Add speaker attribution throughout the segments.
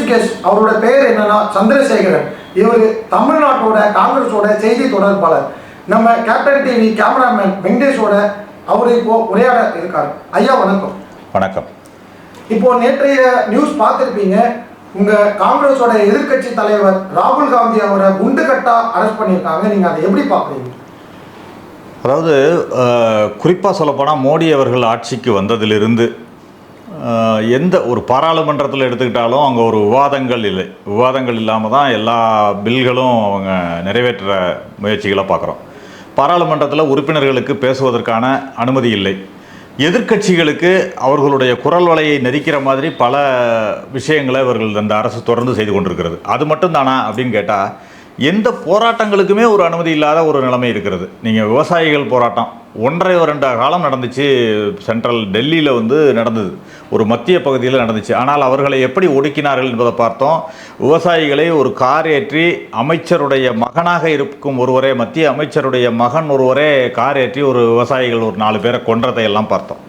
Speaker 1: ரிஷிகேஷ் அவரோட பெயர் என்னன்னா சந்திரசேகரன். இவர் தமிழ்நாட்டோட காங்கிரஸோட செய்தி தொடர்பாளர். நம்ம கேப்டன் டிவி கேமராமேன் வெங்கடேஷோட அவரு இப்போ உரையாட இருக்காரு. ஐயா வணக்கம்.
Speaker 2: வணக்கம்.
Speaker 1: இப்போ நேற்றைய நியூஸ் பார்த்துருப்பீங்க. உங்க காங்கிரஸோட எதிர்கட்சி தலைவர் ராகுல் காந்தி அவரை குண்டுகட்டா அரெஸ்ட் பண்ணியிருக்காங்க. நீங்க அதை எப்படி பார்க்குறீங்க?
Speaker 2: அதாவது குறிப்பாக சொல்லப்போனால் மோடி அவர்கள் ஆட்சிக்கு வந்ததிலிருந்து எந்த ஒரு பாராளுமன்றத்தில் எடுத்துக்கிட்டாலும் அங்கே ஒரு விவாதங்கள் இல்லை. விவாதங்கள் இல்லாமல் தான் எல்லா பில்களும் அவங்க நிறைவேற்ற முயற்சிகளை பார்க்குறோம். பாராளுமன்றத்தில் உறுப்பினர்களுக்கு பேசுவதற்கான அனுமதி இல்லை. எதிர்க்கட்சிகளுக்கு அவர்களுடைய குரல் வலையை நெரிக்கிற மாதிரி பல விஷயங்களை இவர்கள் அந்த அரசு தொடர்ந்து செய்து கொண்டிருக்கிறது. அது மட்டும்தானா அப்படின்னு கேட்டால் எந்த போராட்டங்களுக்குமே ஒரு அனுமதி இல்லாத ஒரு நிலைமை இருக்கிறது. நீங்கள் விவசாயிகள் போராட்டம் 1.5-2 காலம் நடந்துச்சு. சென்ட்ரல் டெல்லியில் நடந்தது, ஒரு மத்திய பகுதியில் நடந்துச்சு. ஆனால் அவர்களை எப்படி ஒடுக்கினார்கள் என்பதை பார்த்தோம். விவசாயிகளை ஒரு கார் ஏற்றி அமைச்சருடைய மகனாக இருக்கும் ஒருவரே, மத்திய அமைச்சருடைய மகன் ஒருவரே கார் ஏற்றி ஒரு விவசாயிகள் ஒரு 4 பேரை கொன்றதை எல்லாம் பார்த்தோம்.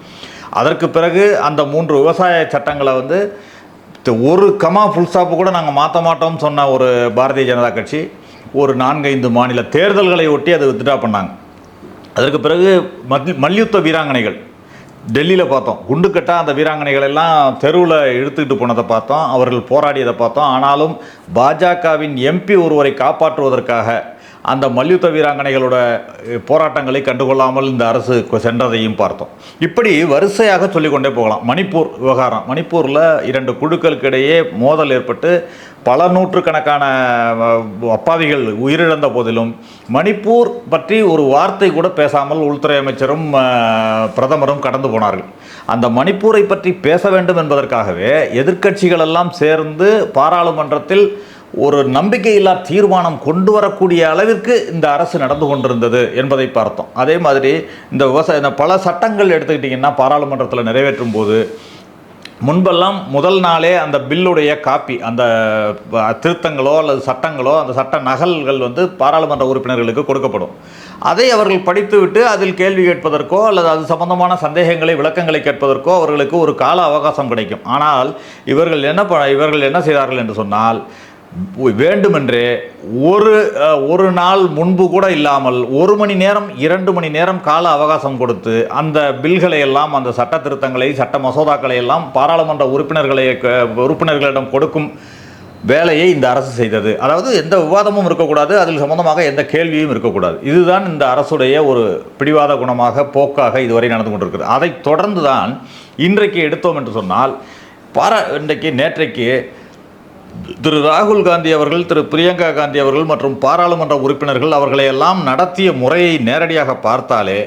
Speaker 2: அதற்கு பிறகு அந்த 3 விவசாய சட்டங்களை ஒரு கமா ஃபுல் ஸ்டாப்பு கூட நாங்கள் மாற்ற மாட்டோம்னு சொன்ன ஒரு பாரதிய ஜனதா கட்சி ஒரு 4-5 மாநில தேர்தல்களை ஒட்டி அதை வித்ட்ரா பண்ணாங்க. அதற்கு பிறகு மல்யுத்த வீராங்கனைகள் டெல்லியில் பார்த்தோம். குண்டுக்கட்டாக அந்த வீராங்கனைகள் எல்லாம் தெருவில் இழுத்துக்கிட்டு போனதை பார்த்தோம். அவர்கள் போராடியதை பார்த்தோம். ஆனாலும் பாஜகவின் எம்பி ஒருவரை காப்பாற்றுவதற்காக அந்த மல்யுத்த வீராங்கனைகளோட போராட்டங்களை கண்டுகொள்ளாமல் இந்த அரசு சென்றதையும் பார்த்தோம். இப்படி வரிசையாக சொல்லிக்கொண்டே போகலாம். மணிப்பூர் விவகாரம், மணிப்பூரில் 2 குழுக்களுக்கு இடையே மோதல் ஏற்பட்டு பல நூற்றுக்கணக்கான அப்பாவிகள் உயிரிழந்த போதிலும் மணிப்பூர் பற்றி ஒரு வார்த்தை கூட பேசாமல் உள்துறை அமைச்சரும் பிரதமரும் கடந்து போனார்கள். அந்த மணிப்பூரை பற்றி பேச வேண்டும் என்பதற்காகவே எதிர்க்கட்சிகள் எல்லாம் சேர்ந்து பாராளுமன்றத்தில் ஒரு நம்பிக்கையில்லா தீர்மானம் கொண்டு வரக்கூடிய அளவிற்கு இந்த அரசு நடந்து கொண்டிருந்தது என்பதை பார்த்தோம். அதே மாதிரி இந்த பல சட்டங்கள் எடுத்துக்கிட்டிங்கன்னா பாராளுமன்றத்தில் நிறைவேற்றும் போது முன்பெல்லாம் முதல் நாளே அந்த பில்லுடைய காப்பி, அந்த திருத்தங்களோ அல்லது சட்டங்களோ, அந்த சட்ட நகல்கள் பாராளுமன்ற உறுப்பினர்களுக்கு கொடுக்கப்படும். அதை அவர்கள் படித்துவிட்டு அதில் கேள்வி கேட்பதற்கோ அல்லது அது சம்பந்தமான சந்தேகங்களை விளக்கங்களை கேட்பதற்கோ அவர்களுக்கு ஒரு கால அவகாசம் கிடைக்கும். ஆனால் இவர்கள் என்ன செய்தார்கள் என்று சொன்னால், வேண்டுமென்றே ஒரு நாள் முன்பு கூட இல்லாமல் 1 மணி நேரம் 2 மணி நேரம் கால அவகாசம் கொடுத்து அந்த பில்களை எல்லாம், அந்த சட்ட திருத்தங்களை, சட்ட மசோதாக்களை எல்லாம் பாராளுமன்ற உறுப்பினர்களிடம் கொடுக்கும் வேலையை இந்த அரசு செய்தது. அதாவது எந்த விவாதமும் இருக்கக்கூடாது, அதில் சம்பந்தமாக எந்த கேள்வியும் இருக்கக்கூடாது. இதுதான் இந்த அரசுடைய ஒரு பிடிவாத குணமாக, போக்காக இதுவரை நடந்து கொண்டிருக்கிறது. அதை தொடர்ந்து தான் இன்றைக்கு எடுத்தோம் என்று சொன்னால், நேற்றைக்கு திரு ராகுல் காந்தி அவர்கள், திரு பிரியங்கா காந்தி அவர்கள் மற்றும் பாராளுமன்ற உறுப்பினர்கள் அவர்களை எல்லாம் நடத்திய முறையை நேரடியாக பார்த்தாலே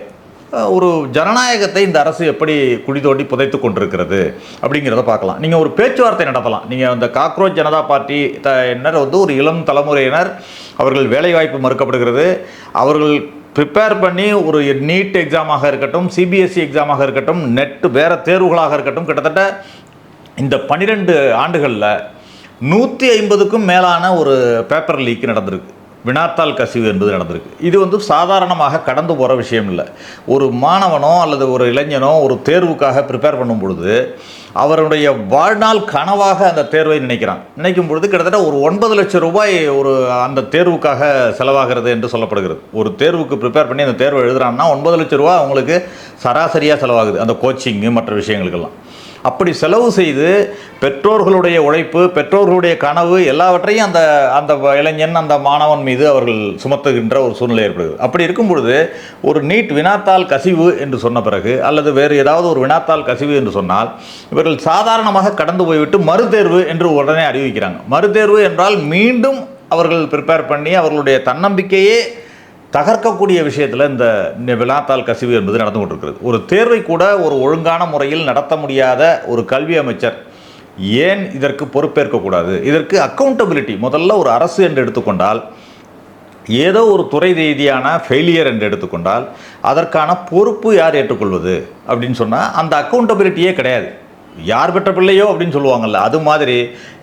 Speaker 2: ஒரு ஜனநாயகத்தை இந்த அரசு எப்படி குழி தோண்டி புதைத்து கொண்டிருக்கிறது அப்படிங்கிறத பார்க்கலாம். நீங்கள் ஒரு பேச்சுவார்த்தை நடத்தலாம். நீங்கள் அந்த காக்ரோச் ஜனதா பார்ட்டி ஒரு இளம் தலைமுறையினர், அவர்கள் வேலைவாய்ப்பு மறுக்கப்படுகிறது. அவர்கள் ப்ரிப்பேர் பண்ணி ஒரு நீட் எக்ஸாமாக இருக்கட்டும், சிபிஎஸ்சி எக்ஸாமாக இருக்கட்டும், நெட் வேறு தேர்வுகளாக இருக்கட்டும், கிட்டத்தட்ட இந்த 12 ஆண்டுகளில் 150க்கும் மேலான ஒரு பேப்பர் லீக் நடந்திருக்கு. வினாத்தாள் கசிவு என்பது நடந்திருக்கு. இது சாதாரணமாக கடந்து போகிற விஷயம் இல்லை. ஒரு மாணவனோ அல்லது ஒரு இளைஞனோ ஒரு தேர்வுக்காக ப்ரிப்பேர் பண்ணும் பொழுது அவருடைய வாழ்நாள் கனவாக அந்த தேர்வை நினைக்கும் பொழுது கிட்டத்தட்ட ஒரு 9 லட்சம் ரூபாய் அந்த தேர்வுக்காக செலவாகிறது என்று சொல்லப்படுகிறது. ஒரு தேர்வுக்கு ப்ரிப்பேர் பண்ணி அந்த தேர்வை எழுதுறான்னா 9 லட்சம் ரூபா அவங்களுக்கு சராசரியாக செலவாகுது, அந்த கோச்சிங்கு மற்ற விஷயங்களுக்கெல்லாம். அப்படி செலவு செய்து பெற்றோர்களுடைய உழைப்பு, பெற்றோர்களுடைய கனவு எல்லாவற்றையும் அந்த இளைஞன், அந்த மாணவன் மீது அவர்கள் சுமத்துகின்ற ஒரு சூழ்நிலை ஏற்படுது. அப்படி இருக்கும் பொழுது ஒரு நீட் வினாத்தாள் கசிவு என்று சொன்ன பிறகு அல்லது வேறு ஏதாவது ஒரு வினாத்தாள் கசிவு என்று சொன்னால் இவர்கள் சாதாரணமாக கடந்து போய்விட்டு மறுதேர்வு என்று உடனே அறிவிக்கிறாங்க. மறுதேர்வு என்றால் மீண்டும் அவர்கள் ப்ரிப்பேர் பண்ணி அவர்களுடைய தன்னம்பிக்கையே தகர்க்கக்கூடிய விஷயத்தில் இந்த வினாத்தாள் கசிவு என்பது நடந்து கொண்டிருக்கிறது. ஒரு தேர்வை கூட ஒரு ஒழுங்கான முறையில் நடத்த முடியாத ஒரு கல்வி அமைச்சர் ஏன் இதற்கு பொறுப்பேற்கக்கூடாது? இதற்கு அக்கௌண்டபிலிட்டி, முதல்ல ஒரு அரசு என்று எடுத்துக்கொண்டால், ஏதோ ஒரு துறை ரீதியான ஃபெயிலியர் என்று எடுத்துக்கொண்டால் அதற்கான பொறுப்பு யார் ஏற்றுக்கொள்வது அப்படின்னு சொன்னால் அந்த அக்கௌண்டபிலிட்டியே கிடையாது. யார் பெற்ற பிள்ளையோ அப்படின்னு சொல்லுவாங்கள்ல, அது மாதிரி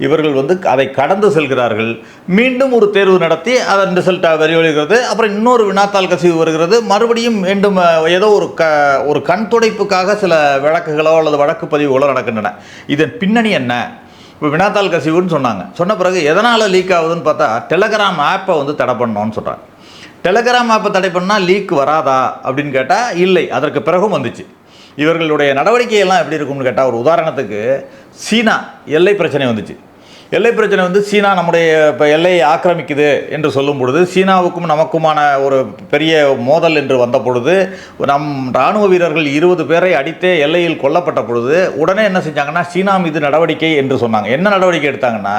Speaker 2: இவர்கள் அதை கடந்து செல்கிறார்கள். மீண்டும் ஒரு தேர்வு நடத்தி அதன் ரிசல்ட்டாக வெளிவருகிறது. அப்புறம் இன்னொரு வினாத்தாள் கசிவு வருகிறது. மறுபடியும் மீண்டும் ஏதோ ஒரு கண் துடைப்புக்காக சில வழக்குகளோ அல்லது வழக்கு பதிவுகளோ நடக்கின்றன. இதன் பின்னணி என்ன? இப்போ வினாத்தாள் கசிவுன்னு சொன்ன பிறகு எதனால் லீக் ஆகுதுன்னு பார்த்தா டெலகிராம் ஆப்பை வந்து தடை பண்ணோன்னு சொல்கிறாங்க. டெலகிராம் ஆப்பை தடை பண்ணால் லீக் வராதா அப்படின்னு கேட்டால் இல்லை, அதற்கு பிறகும் வந்துச்சு. இவர்களுடைய நடவடிக்கையெல்லாம் எப்படி இருக்கும்னு கேட்டால், ஒரு உதாரணத்துக்கு சீனா எல்லை பிரச்சனை வந்துச்சு. எல்லை பிரச்சனை வந்து சீனா நம்முடைய இப்போ எல்லையை ஆக்கிரமிக்குது என்று சொல்லும் பொழுது, சீனாவுக்கும் நமக்குமான ஒரு பெரிய மோதல் என்று வந்த பொழுது, நம் இராணுவ வீரர்கள் 20 பேரை அடித்தே எல்லையில் கொல்லப்பட்ட பொழுது உடனே என்ன செஞ்சாங்கன்னா, சீனா மீது நடவடிக்கை என்று சொன்னாங்க. என்ன நடவடிக்கை எடுத்தாங்கன்னா,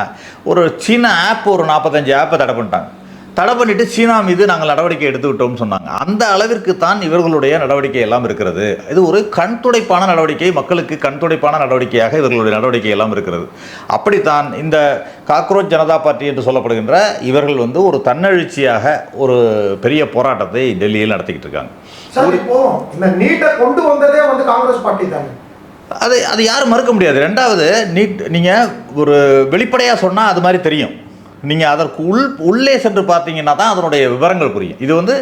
Speaker 2: ஒரு சீனா ஆப் ஒரு 45 ஆப்பை தடை பண்ணிட்டாங்க. தடை பண்ணிட்டு சீனா மீது நாங்கள் நடவடிக்கை எடுத்துக்கிட்டோம்னு சொன்னாங்க. அந்த அளவிற்கு தான் இவர்களுடைய நடவடிக்கை எல்லாம் இருக்கிறது. இது ஒரு கண்துடைப்பான நடவடிக்கை, மக்களுக்கு கண்துடைப்பான நடவடிக்கையாக இவர்களுடைய நடவடிக்கை எல்லாம் இருக்கிறது. அப்படித்தான் இந்த காக்ரோச் ஜனதா பார்ட்டி என்று சொல்லப்படுகின்ற இவர்கள் வந்து ஒரு தன்னெழுச்சியாக ஒரு பெரிய போராட்டத்தை டெல்லியில் நடத்திக்கிட்டு இருக்காங்க.
Speaker 1: சார், இப்போ இந்த நீட்டை கொண்டு வந்ததே வந்து காங்கிரஸ் பார்ட்டி தானே,
Speaker 2: அது யாரும் மறுக்க முடியாது. ரெண்டாவது, நீட் நீங்கள் ஒரு வெளிப்படையாக சொன்னால் அது மாதிரி தெரியும். நீங்கள் அதற்கு உள்ளே சென்று பார்த்தீங்கன்னா தான் அதனுடைய விவரங்கள் புரியும். இது வந்து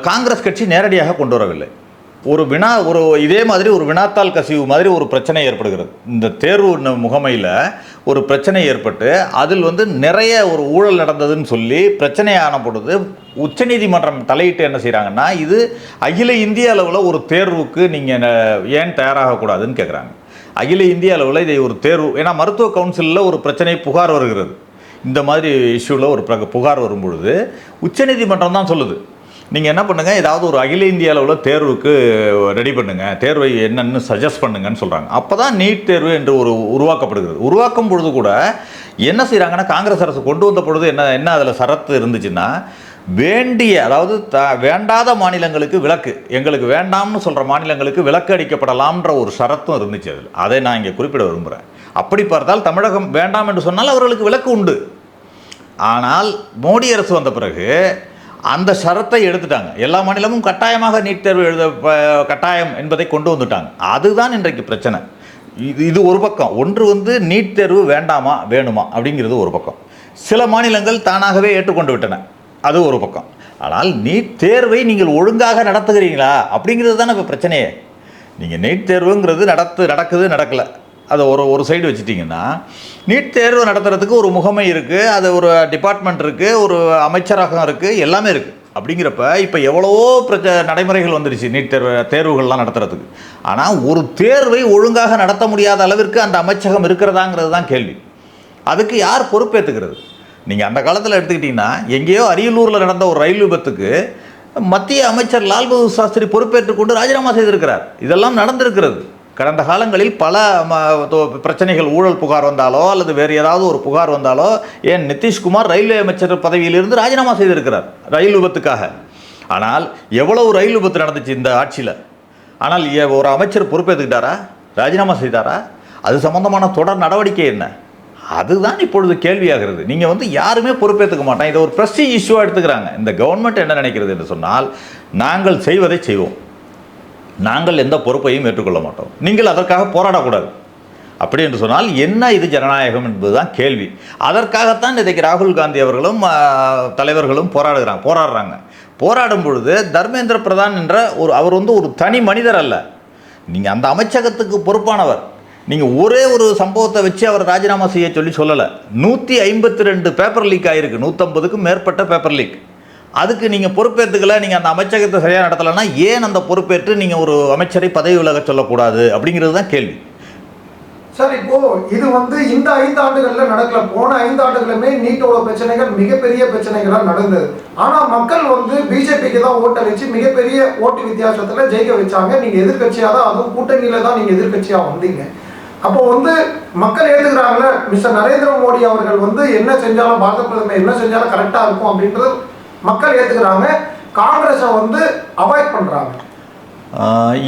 Speaker 2: காங்கிரஸ் கட்சி நேரடியாக கொண்டு வரவில்லை. ஒரு இதே மாதிரி ஒரு வினாத்தாள் கசிவு மாதிரி ஒரு பிரச்சனை ஏற்படுகிறது. இந்த தேர்வு முகமையில் ஒரு பிரச்சனை ஏற்பட்டு அதில் வந்து நிறைய ஒரு ஊழல் நடந்ததுன்னு சொல்லி பிரச்சனையான பொழுது உச்சநீதிமன்றம் தலையிட்டு என்ன செய்கிறாங்கன்னா, இது அகில இந்திய அளவில் ஒரு தேர்வுக்கு நீங்கள் ஏன் தயாராகக்கூடாதுன்னு கேட்குறாங்க. அகில இந்திய அளவில் இதை ஒரு தேர்வு, ஏன்னா மருத்துவ கவுன்சிலில் ஒரு பிரச்சனை புகார் வருகிறது. இந்த மாதிரி இஷ்யூவில் ஒரு புகார் வரும்பொழுது உச்சநீதிமன்றம் தான் சொல்லுது, நீங்கள் என்ன பண்ணுங்கள், ஏதாவது ஒரு அகில இந்திய அளவில் தேர்வுக்கு ரெடி பண்ணுங்கள், தேர்வை என்னென்னு சஜஸ்ட் பண்ணுங்கன்னு சொல்கிறாங்க. அப்போ தான் நீட் தேர்வு என்று ஒரு உருவாக்கப்படுகிறது. உருவாக்கும் பொழுது கூட என்ன செய்கிறாங்கன்னா, காங்கிரஸ் அரசு கொண்டு வந்த பொழுது என்ன அதில் சரத்து இருந்துச்சுன்னா, அதாவது வேண்டாத மாநிலங்களுக்கு விலக்கு, எங்களுக்கு வேண்டாம்னு சொல்கிற மாநிலங்களுக்கு விலக்கு அளிக்கப்படலாம்ன்ற ஒரு ஷரத்தும் இருந்துச்சு அதில். அதை நான் இங்கே குறிப்பிட விரும்புகிறேன். அப்படி பார்த்தால் தமிழகம் வேண்டாம் என்று சொன்னால் அவர்களுக்கு விலக்கு உண்டு. ஆனால் மோடி அரசு வந்த பிறகு அந்த ஷரத்தை எடுத்துட்டாங்க. எல்லா மாநிலமும் கட்டாயமாக நீட் தேர்வு கட்டாயம் என்பதை கொண்டு வந்துட்டாங்க. அதுதான் இன்றைக்கு பிரச்சனை. இது ஒரு பக்கம். ஒன்று வந்து நீட் தேர்வு வேண்டாமா வேணுமா அப்படிங்கிறது ஒரு பக்கம். சில மாநிலங்கள் தானாகவே ஏற்றுக்கொண்டு விட்டன, அது ஒரு பக்கம். ஆனால் நீட் தேர்வை நீங்கள் ஒழுங்காக நடத்துகிறீங்களா அப்படிங்கிறது தானே இப்போ பிரச்சனையே. நீங்கள் நீட் தேர்வுங்கிறது நடக்கலை, அதை ஒரு சைடு வச்சுட்டிங்கன்னா, நீட் தேர்வு நடத்துறதுக்கு ஒரு முகமை இருக்குது, அது ஒரு டிபார்ட்மெண்ட் இருக்குது, ஒரு அமைச்சரகம் இருக்குது, எல்லாமே இருக்குது. அப்படிங்கிறப்ப இப்போ எவ்வளவோ நடைமுறைகள் வந்துடுச்சு நீட் தேர்வுகள்லாம் நடத்துறதுக்கு. ஆனால் ஒரு தேர்வை ஒழுங்காக நடத்த முடியாத அளவிற்கு அந்த அமைச்சகம் இருக்கிறதாங்கிறது தான் கேள்வி. அதுக்கு யார் பொறுப்பேற்றுக்கிறது? நீங்கள் அந்த காலத்தில் எடுத்துக்கிட்டிங்கன்னா, எங்கேயோ அரியலூரில் நடந்த ஒரு ரயில் விபத்துக்கு மத்திய அமைச்சர் லால் பகதூர் சாஸ்திரி பொறுப்பேற்றுக் கொண்டு ராஜினாமா செய்திருக்கிறார். இதெல்லாம் நடந்திருக்கிறது. கடந்த காலங்களில் பல பிரச்சனைகள், ஊழல் புகார் வந்தாலோ அல்லது வேறு ஏதாவது ஒரு புகார் வந்தாலோ, ஏன் நிதிஷ்குமார் ரயில்வே அமைச்சர் பதவியிலிருந்து ராஜினாமா செய்திருக்கிறார் ரயில் விபத்துக்காக. ஆனால் எவ்வளவு ரயில் விபத்து நடந்துச்சு இந்த ஆட்சியில். ஆனால் ஒரு அமைச்சர் பொறுப்பேற்றுக்கிட்டாரா, ராஜினாமா செய்தாரா? அது சம்பந்தமான தொடர் நடவடிக்கை என்ன? அதுதான் இப்பொழுது கேள்வியாகிறது. நீங்கள் வந்து யாருமே பொறுப்பேற்றுக்க மாட்டாங்க. இதை ஒரு ப்ரெஸ்டீஜ் இஷ்யூவாக எடுத்துக்கிறாங்க. இந்த கவர்மெண்ட் என்ன நினைக்கிறது என்று சொன்னால், நாங்கள் செய்வதை செய்வோம், நாங்கள் எந்த பொறுப்பையும் ஏற்றுக்கொள்ள மாட்டோம், நீங்கள் அதற்காக போராடக்கூடாது. அப்படி என்று சொன்னால் என்ன இது ஜனநாயகம் என்பதுதான் கேள்வி. அதற்காகத்தான் இன்றைக்கு ராகுல் காந்தி அவர்களும் தலைவர்களும் போராடுறாங்க. போராடும் பொழுது தர்மேந்திர பிரதான் என்ற அவர் வந்து ஒரு தனி மனிதர் அல்ல. நீங்கள் அந்த அமைச்சகத்துக்கு பொறுப்பானவர். நீங்கள் ஒரே ஒரு சம்பவத்தை வச்சு அவர் ராஜினாமா செய்ய சொல்லலை. 152 பேப்பர் லீக் ஆகிருக்கு, 150க்கும் மேற்பட்ட பேப்பர் லீக். அதுக்கு நீங்கள் பொறுப்பேற்றுக்கல, நீங்கள் அந்த அமைச்சகத்தை சரியாக நடத்தலைன்னா ஏன் அந்த பொறுப்பேற்று நீங்கள் ஒரு அமைச்சரை பதவி விலக சொல்லக்கூடாது அப்படிங்கிறது தான் கேள்வி.
Speaker 1: சார், இப்போ இது வந்து இந்த 5 ஆண்டுகளில் நடக்கல. போன 5 ஆண்டுகளுமே நீட்டோட பிரச்சனைகள் மிகப்பெரிய பிரச்சனைகளாக நடந்தது. ஆனால் மக்கள் வந்து பிஜேபிக்கு தான் ஓட்டை வச்சு மிகப்பெரிய ஓட்டு வித்தியாசத்தில் ஜெயிக்க வச்சாங்க. நீங்கள் எதிர்கட்சியாக தான், அதுவும் கூட்டணியில் தான் நீங்கள் எதிர்கட்சியாக வந்தீங்க. அப்போ வந்து மக்கள் ஏற்றுக்கிறாங்களே, மிஸ்டர் நரேந்திர மோடி அவர்கள் வந்து என்ன செஞ்சாலும், பாரத பிரதமர் என்ன செஞ்சாலும் கரெக்டாக இருக்கும் அப்படின்றது மக்கள் ஏற்றுக்கிறாங்க. காங்கிரஸை வந்து அவாய்ட் பண்ணுறாங்க.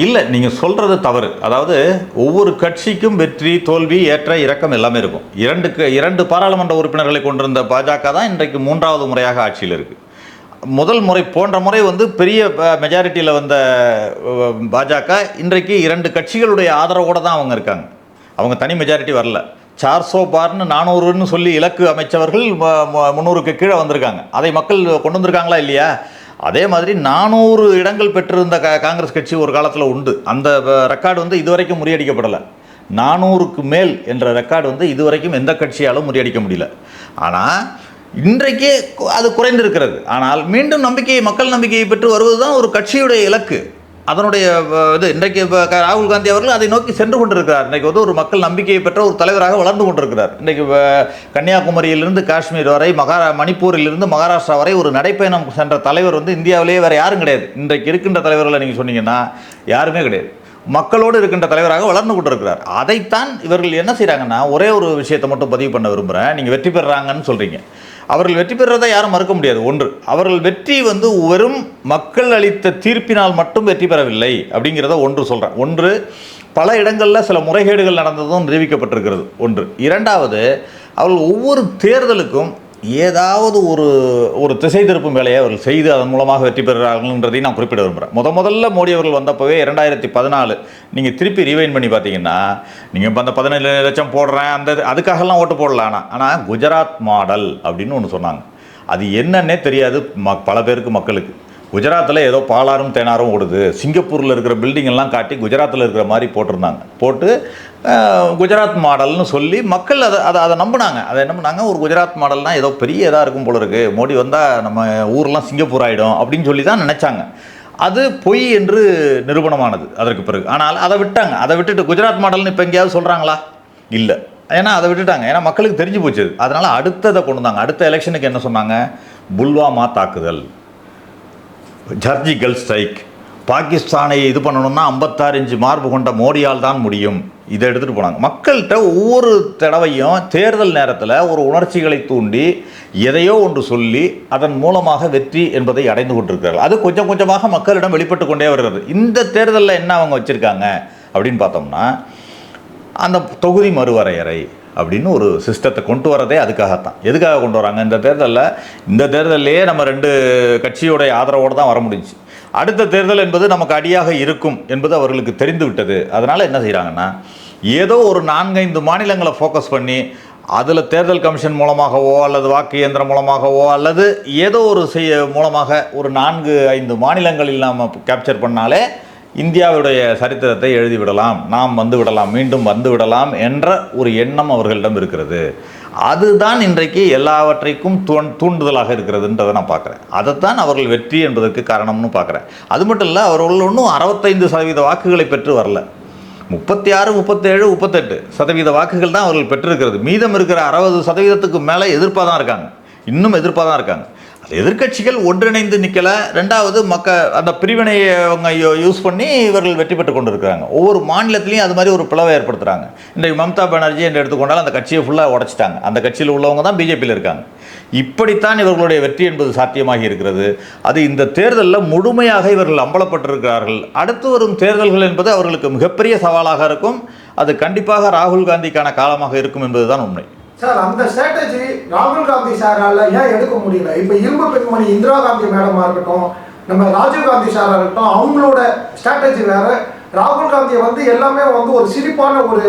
Speaker 2: இல்லை, நீங்கள் சொல்கிறது தவறு. அதாவது ஒவ்வொரு கட்சிக்கும் வெற்றி தோல்வி ஏற்ற இறக்கம் எல்லாமே இருக்கும். 2 பாராளுமன்ற உறுப்பினர்களை கொண்டிருந்த பாஜக தான் இன்றைக்கு 3வது முறையாக ஆட்சியில் இருக்குது. முதல் முறை போன்ற முறை வந்து பெரிய மெஜாரிட்டியில் வந்த பாஜக இன்றைக்கு 2 கட்சிகளுடைய ஆதரவோடு தான் அவங்க இருக்காங்க. அவங்க தனி மெஜாரிட்டி வரல. 400 பார்னு 400ன்னு சொல்லி இலக்கு அமைச்சவர்கள் 300க்கு கீழே வந்திருக்காங்க. அதை மக்கள் கொண்டு வந்திருக்காங்களா இல்லையா? அதே மாதிரி 400 இடங்கள் பெற்றிருந்த காங்கிரஸ் கட்சி ஒரு காலத்தில் உண்டு. அந்த ரெக்கார்டு வந்து இதுவரைக்கும் முறியடிக்கப்படலை. 400க்கு மேல் என்ற ரெக்கார்டு வந்து இதுவரைக்கும் எந்த கட்சியாலும் முறியடிக்க முடியல. ஆனால் இன்றைக்கே அது குறைந்திருக்கிறது. ஆனால் மீண்டும் மக்கள் நம்பிக்கையை பெற்று வருவது தான் ஒரு கட்சியுடைய இலக்கு. அதனுடைய இது இன்றைக்கு இப்போ ராகுல் காந்தி அவர்கள் அதை நோக்கி சென்று கொண்டிருக்கிறார். இன்றைக்கு வந்து ஒரு மக்கள் நம்பிக்கையை பெற்ற ஒரு தலைவராக வளர்ந்து கொண்டிருக்கிறார். இன்றைக்கு கன்னியாகுமரியிலிருந்து காஷ்மீர் வரை, மணிப்பூரிலிருந்து மகாராஷ்டிரா வரை ஒரு நடைப்பயணம் சென்ற தலைவர் வந்து இந்தியாவிலேயே வேறு யாரும் கிடையாது. இன்றைக்கு இருக்கின்ற தலைவர்களை நீங்கள் சொன்னீங்கன்னா யாருமே கிடையாது. மக்களோடு இருக்கின்ற தலைவராக வளர்ந்து கொண்டிருக்கிறார். அதைத்தான் இவர்கள் என்ன செய்கிறாங்கன்னா, ஒரே ஒரு விஷயத்தை மட்டும் பதிவு பண்ண விரும்புகிறேன். நீங்கள் வெற்றி பெறுறாங்கன்னு சொல்கிறீங்க. அவர்கள் வெற்றி பெறுறதை யாரும் மறுக்க முடியாது. ஒன்று, அவர்கள் வெற்றி வந்து வெறும் மக்கள் அளித்த தீர்ப்பினால் மட்டும் வெற்றி பெறவில்லை அப்படிங்கிறத ஒன்று சொல்கிறேன். ஒன்று, பல இடங்களில் சில முறைகேடுகள் நடந்ததும் நிரூபிக்கப்பட்டிருக்கிறது. ஒன்று. இரண்டாவது, அவர்கள் ஒவ்வொரு தேர்தலுக்கும் ஏதாவது ஒரு திசை திருப்பும் வேலையை அவர்கள் செய்து அதன் மூலமாக வெற்றி பெறுகிறார்கள்ன்றதையும் நான் குறிப்பிட விரும்புகிறேன். முதல்ல மோடி அவர்கள் வந்தப்போவே 2014 நீங்கள் திருப்பி ரீவைண்ட் பண்ணி பார்த்தீங்கன்னா, நீங்கள் இப்போ அந்த 17 லட்சம் போடுறேன் அதுக்காகலாம் ஓட்டு போடலாம். ஆனால் குஜராத் மாடல் அப்படின்னு ஒன்று சொன்னாங்க. அது என்னன்னே தெரியாது பல பேருக்கு மக்களுக்கு. குஜராத்தில் ஏதோ பாலாரும் தேனாரும் ஓடுது, சிங்கப்பூரில் இருக்கிற பில்டிங் எல்லாம் காட்டி குஜராத்தில் இருக்கிற மாதிரி போட்டிருந்தாங்க. போட்டு குஜராத் மாடல்னு சொல்லி மக்கள் அதை நம்பினாங்க. அதை என்ன பண்ணாங்க, ஒரு குஜராத் மாடல்னால் ஏதோ பெரிய இதாக இருக்கும் போல இருக்குது, மோடி வந்தால் நம்ம ஊரெலாம் சிங்கப்பூர் ஆகிடும் அப்படின்னு சொல்லி தான் நினச்சாங்க. அது பொய் என்று நிரூபணமானது அதற்கு பிறகு. ஆனால் அதை விட்டாங்க. அதை விட்டுட்டு குஜராத் மாடல்னு இப்போ எங்கேயாவது சொல்கிறாங்களா? இல்லை. ஏன்னா அதை விட்டுட்டாங்க. ஏன்னா மக்களுக்கு தெரிஞ்சு போச்சு. அதனால் அடுத்ததை கொண்டு வந்தாங்க. அடுத்த எலெக்ஷனுக்கு என்ன சொன்னாங்க, புல்வாமா தாக்குதல், சர்ஜிக்கல் ஸ்ட்ரைக், பாகிஸ்தானை இது பண்ணணும்னா 56 இன்ச்சு மார்பு கொண்ட மோடியால் தான் முடியும். இதை எடுத்துகிட்டு போனாங்க. மக்கள்கிட்ட ஒவ்வொரு தடவையும் தேர்தல் நேரத்தில் ஒரு உணர்ச்சிகளை தூண்டி எதையோ ஒன்று சொல்லி அதன் மூலமாக வெற்றி என்பதை அடைந்து கொண்டிருக்கிறார்கள். அது கொஞ்சம் கொஞ்சமாக மக்களிடம் வெளிப்பட்டு கொண்டே வருகிறது. இந்த தேர்தலில் என்ன அவங்க வச்சுருக்காங்க அப்படின்னு பார்த்தோம்னா, அந்த தொகுதி மறுவரையறை அப்படின்னு ஒரு சிஸ்டத்தை கொண்டு வரதே அதுக்காகத்தான். எதுக்காக கொண்டு வராங்க, இந்த தேர்தலையே நம்ம 2 கட்சியோடைய ஆதரவோடு தான் வர முடிஞ்சு. அடுத்த தேர்தல் என்பது நமக்கு அடியாக இருக்கும் என்பது அவர்களுக்கு தெரிந்து விட்டது. அதனால் என்ன செய்கிறாங்கன்னா, ஏதோ ஒரு 4-5 மாநிலங்களை ஃபோக்கஸ் பண்ணி அதில் தேர்தல் கமிஷன் மூலமாகவோ அல்லது வாக்கு இயந்திரம் மூலமாகவோ அல்லது ஏதோ ஒரு மூலமாக ஒரு 4-5 மாநிலங்களில் நாம் கேப்சர் பண்ணாலே இந்தியாவுடைய சரித்திரத்தை எழுதிவிடலாம், நாம் வந்துவிடலாம், மீண்டும் வந்துவிடலாம் என்ற ஒரு எண்ணம் அவர்களிடம் இருக்கிறது. அதுதான் இன்றைக்கு எல்லாவற்றைக்கும் தூண்டுதலாக இருக்கிறதுன்றதை நான் பார்க்குறேன். அதைத்தான் அவர்கள் வெற்றி என்பதற்கு காரணம்னு பார்க்குறேன். அது மட்டும் இல்லை, அவர்கள் ஒன்றும் 65% வாக்குகளை பெற்று வரல. 36, 37, 38% வாக்குகள் தான் அவர்கள் பெற்றிருக்கிறது. மீதம் இருக்கிற 60%க்கு மேலே எதிர்ப்பாக தான் இருக்காங்க. இன்னும் எதிர்ப்பாக தான் இருக்காங்க. எதிர்க்கட்சிகள் ஒன்றிணைந்து நிற்கலை. ரெண்டாவது அந்த பிரிவினையை அவங்க யூஸ் பண்ணி இவர்கள் வெற்றி பெற்று கொண்டு இருக்கிறாங்க. ஒவ்வொரு மாநிலத்திலையும் அது மாதிரி ஒரு பிளவை ஏற்படுத்துகிறாங்க. இன்றைக்கு மம்தா பானர்ஜி என்று எடுத்துக்கொண்டால் அந்த கட்சியை ஃபுல்லாக உடைச்சிட்டாங்க. அந்த கட்சியில் உள்ளவங்க தான் பிஜேபியில் இருக்காங்க. இப்படித்தான் இவர்களுடைய வெற்றி என்பது சாத்தியமாகி இருக்கிறது. அது இந்த தேர்தலில் முழுமையாக இவர்கள் அம்பலப்பட்டிருக்கிறார்கள். அடுத்து வரும் தேர்தல்கள் என்பது அவர்களுக்கு மிகப்பெரிய சவாலாக இருக்கும். அது கண்டிப்பாக ராகுல் காந்திக்கான காலமாக இருக்கும் என்பதுதான் உண்மை.
Speaker 1: சார், அந்த ஸ்ட்ராட்டஜி ராகுல் காந்தி சாரால ஏன் எடுக்க முடியல? இப்போ இரும்பு பெண்மணி இந்திரா காந்தி மேடமாக இருக்கட்டும், நம்ம ராஜீவ் காந்தி சாராக இருக்கட்டும், அவங்களோட ஸ்ட்ராட்டஜி வேற. ராகுல் காந்தியை வந்து எல்லாமே வந்து ஒரு சிரிப்பான ஒரு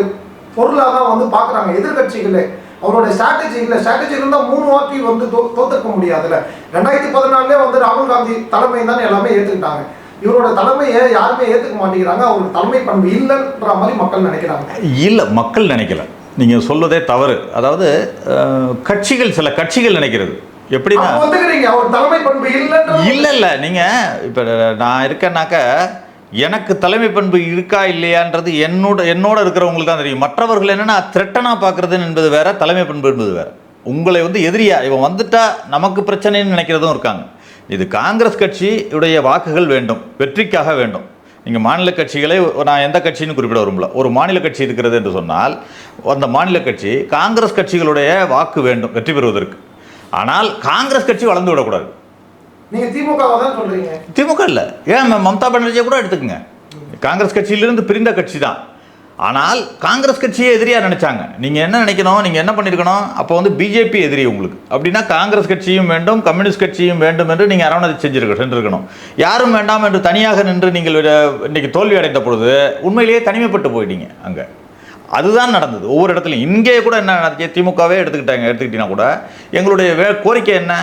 Speaker 1: பொருளாக தான் வந்து பார்க்குறாங்க எதிர்கட்சிகளே. அவரோட ஸ்ட்ராட்டஜி இல்லை. ஸ்ட்ராட்டஜி இருந்தால் 3 வாட்டி வந்து தோத்துக்க முடியாதுல்ல. 2014 வந்து ராகுல் காந்தி தலைமை தான் எல்லாமே ஏற்றுக்கிட்டாங்க. இவரோட தலைமையை யாருமே ஏற்றுக்க மாட்டேங்கிறாங்க. அவரோட தலைமை பண்பு இல்லைன்ற மாதிரி மக்கள் நினைக்கிறாங்க.
Speaker 2: இல்லை, மக்கள் நினைக்கல. நீங்கள் சொல்வதே தவறு. அதாவது சில கட்சிகள் நினைக்கிறது எப்படின்னா,
Speaker 1: அவர் தலைமை பண்பு
Speaker 2: இல்லை. நீங்கள் இப்போ நான் இருக்கேன்னாக்க எனக்கு தலைமை பண்பு இருக்கா இல்லையான்றது என்னோட இருக்கிறவங்களுக்கு தான் தெரியும். மற்றவர்கள் என்னென்னா த்ரெட்டனாக பார்க்குறது என்பது வேற, தலைமை பண்பு என்பது வேற. உங்களை வந்து எதிரியா இவன் வந்துட்டா நமக்கு பிரச்சனைன்னு நினைக்கிறதும் இருக்காங்க. இது காங்கிரஸ் கட்சியுடைய வாக்குகள் வேண்டும், வெற்றிக்காக வேண்டும். நீங்கள் மாநில கட்சிகளை நான் எந்த கட்சின்னு குறிப்பிட விரும்பல. ஒரு மாநில கட்சி இருக்கிறது என்று சொன்னால் அந்த மாநில கட்சி காங்கிரஸ் கட்சிகளுடைய வாக்கு வேண்டும் வெற்றி பெறுவதற்கு. ஆனால் காங்கிரஸ் கட்சி வளர்ந்து விடக்கூடாது.
Speaker 1: நீங்கள் திமுகவை தான் சொல்கிறீங்க.
Speaker 2: திமுக இல்லை, ஏன் மம்தா பானர்ஜியை கூட எடுத்துக்கங்க. காங்கிரஸ் கட்சியிலிருந்து பிரிந்த கட்சி தான். ஆனால் காங்கிரஸ் கட்சியே எதிரியாக நினச்சாங்க. நீங்கள் என்ன நினைக்கணும், நீங்கள் என்ன பண்ணியிருக்கணும், அப்போ வந்து பிஜேபி எதிரி உங்களுக்கு. அப்படின்னா காங்கிரஸ் கட்சியும் வேண்டும், கம்யூனிஸ்ட் கட்சியும் வேண்டும் என்று நீங்கள் அரவணைத்து சென்றிருக்கணும். யாரும் வேண்டாம் என்று தனியாக நின்று நீங்கள் இன்றைக்கி தோல்வி அடைந்த பொழுது உண்மையிலேயே தனிமைப்பட்டு போயிட்டீங்க. அங்கே அதுதான் நடந்தது ஒவ்வொரு இடத்துலையும். இங்கே கூட என்ன நடந்துச்சு, திமுகவே எடுத்துக்கிட்டீங்கன்னா கூட எங்களுடைய கோரிக்கை என்ன,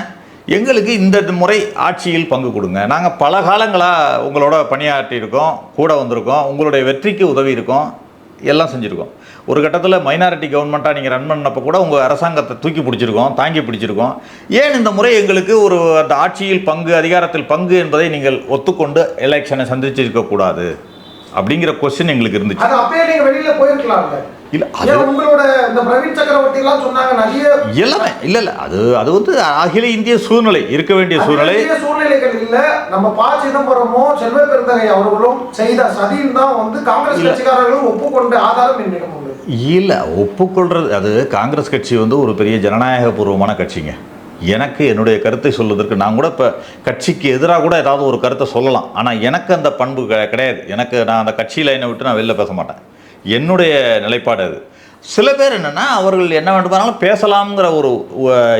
Speaker 2: எங்களுக்கு இந்த முறை ஆட்சியில் பங்கு கொடுங்க. நாங்கள் பல காலங்களாக உங்களோட பணியாற்றி இருக்கோம், கூட வந்திருக்கோம், உங்களுடைய வெற்றிக்கு உதவி இருக்கோம். எல்லாம் செஞ்சுருக்கோம். ஒரு கட்டத்தில் மைனாரிட்டி கவர்மெண்ட்டாக நீங்கள் ரன் பண்ணப்போ கூட உங்கள் அரசாங்கத்தை தூக்கி பிடிச்சிருக்கோம், தாங்கி பிடிச்சிருக்கோம். ஏன் இந்த முறை எங்களுக்கு ஒரு அந்த ஆட்சியில் பங்கு, அதிகாரத்தில் பங்கு என்பதை நீங்கள் ஒத்துக்கொண்டு எலெக்ஷனை சந்திச்சிருக்கக்கூடாது அப்படிங்கிற கொஸ்டின் எங்களுக்கு இருந்துச்சு.
Speaker 1: அது அப்பயே நீங்க வெளியில போயிருக்கலாம்ல.
Speaker 2: இல்ல அது
Speaker 1: உங்களோட இந்த பிரவீன் சக்கரவர்த்தி எல்லாம் சொன்னாங்க நிறைய
Speaker 2: எல்லாமே இல்ல அது வந்து அகில இந்திய சூழ்நிலை, இருக்க வேண்டிய சூழ்நிலை.
Speaker 1: சூழ்நிலைகள் இல்ல. நம்ம ப. சிதம்பரமும் செல்வ பெருந்தகை அவர்களும் செய்த சதின்னு தான் வந்து காங்கிரஸ் கட்சிக்காரர்களும் ஒப்புக்கொண்ட ஆதாரம் என்னிடம் உண்டு. இல்ல
Speaker 2: ஒப்புக்கொள்றது, அது காங்கிரஸ் கட்சி வந்து ஒரு பெரிய ஜனநாயக பூர்வமான கட்சிங்க. எனக்கு என்னுடைய கருத்தை சொல்வதற்கு நான் கூட இப்போ கட்சிக்கு எதிராக கூட ஏதாவது ஒரு கருத்தை சொல்லலாம். ஆனால் எனக்கு அந்த பண்பு கிடையாது. நான் அந்த கட்சி லைனை விட்டு நான் வெளில பேச மாட்டேன். என்னுடைய நிலைப்பாடு அது. சில பேர் என்னென்னா அவர்கள் என்ன வேண்டுமானாலும் பேசலாம்ங்கிற ஒரு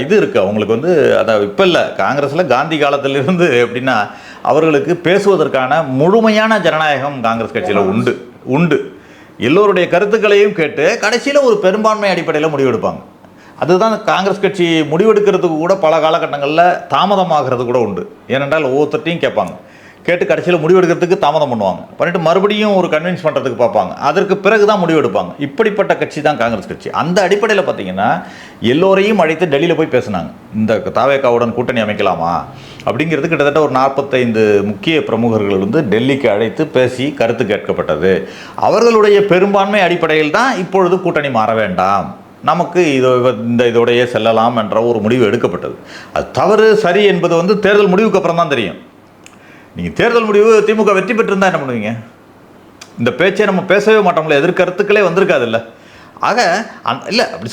Speaker 2: இது இருக்குது அவங்களுக்கு வந்து. அதை இப்போ இல்லை, காங்கிரஸில் காந்தி காலத்திலிருந்து எப்படின்னா அவர்களுக்கு பேசுவதற்கான முழுமையான ஜனநாயகம் காங்கிரஸ் கட்சியில் உண்டு. எல்லோருடைய கருத்துக்களையும் கேட்டு கடைசியில் ஒரு பெரும்பான்மை அடிப்படையில் முடிவெடுப்பாங்க. அதுதான் காங்கிரஸ் கட்சி முடிவெடுக்கிறதுக்கு கூட பல காலகட்டங்களில் தாமதமாகிறது கூட உண்டு. ஏனென்றால் ஒவ்வொருத்தையும் கேட்டு கடைசியில் முடிவெடுக்கிறதுக்கு தாமதம் பண்ணிட்டு மறுபடியும் ஒரு கன்வின்ஸ் பண்ணுறதுக்கு பார்ப்பாங்க. அதற்கு பிறகு தான் முடிவெடுப்பாங்க. இப்படிப்பட்ட கட்சி தான் காங்கிரஸ் கட்சி. அந்த அடிப்படையில் பார்த்தீங்கன்னா எல்லோரையும் அழைத்து டெல்லியில் போய் பேசினாங்க. இந்த தாவேகாவுடன் கூட்டணி அமைக்கலாமா அப்படிங்கிறது கிட்டத்தட்ட ஒரு 45 முக்கிய பிரமுகர்கள் வந்து டெல்லிக்கு அழைத்து பேசி கருத்து கேட்கப்பட்டது. அவர்களுடைய பெரும்பான்மை அடிப்படையில் தான் இப்பொழுது கூட்டணி மாற வேண்டாம், நமக்கு இதோடையே செல்லலாம் என்ற ஒரு முடிவு எடுக்கப்பட்டது. அது தவறு சரி என்பது வந்து தேர்தல் முடிவுக்கு அப்புறம் தான் தெரியும். நீங்கள் தேர்தல் முடிவு திமுக வெற்றி பெற்றிருந்தா என்ன பண்ணுவீங்க? இந்த பேச்சை நம்ம பேசவே மாட்டோம்ல, எதிர்கருத்துக்களே வந்திருக்காது இல்லை. ஆக இல்லை அப்படி